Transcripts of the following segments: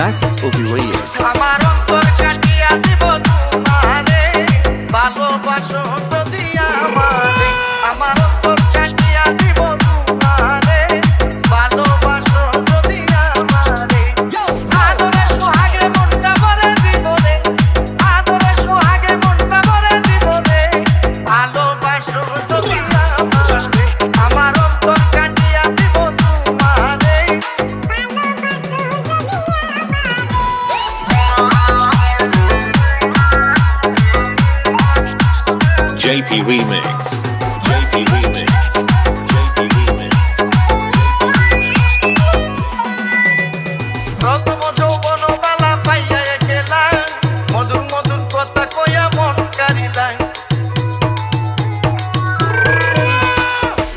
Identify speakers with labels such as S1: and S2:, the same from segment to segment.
S1: Maxis Ovi Reyes.
S2: আমার অন্তর কাটিয়া দিব তোমারে ভালোবাসো যদি আমারে আমার অন্তর কাটিয়া দিব তোমারে ভালোবাসো যদি আমারে আদরে সোহাগে মনটা ভরে দিব রে আদরে সোহাগে মনটা ভরে দিব রে ভালোবাসো যদি আমারে আমার অন্তর কাটিয়া দিব তোমারে
S1: JP Remix. JP Remix. JP Remix.
S2: প্রথম যৌবন বালা পাইয়া গেলাম মধুর মধুর কথা কইয়া মন কারিলাম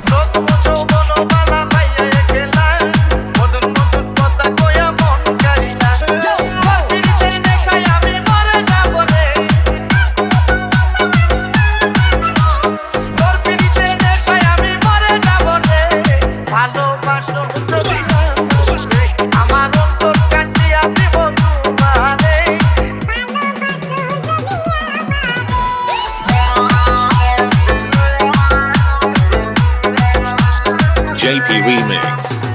S2: প্রথম যৌবন বালা পাইয়া গেলাম মধুর মধুর কথা কইয়া মন কারিলাম প্রতিদিন দেখাই আমি মরে যাব রে প্রতিদিন দেখাই আমি মরে যাব রে ভালোবাসো যদি আমার অন্তর কাটিয়া দিব তোমারে
S1: JP Remix.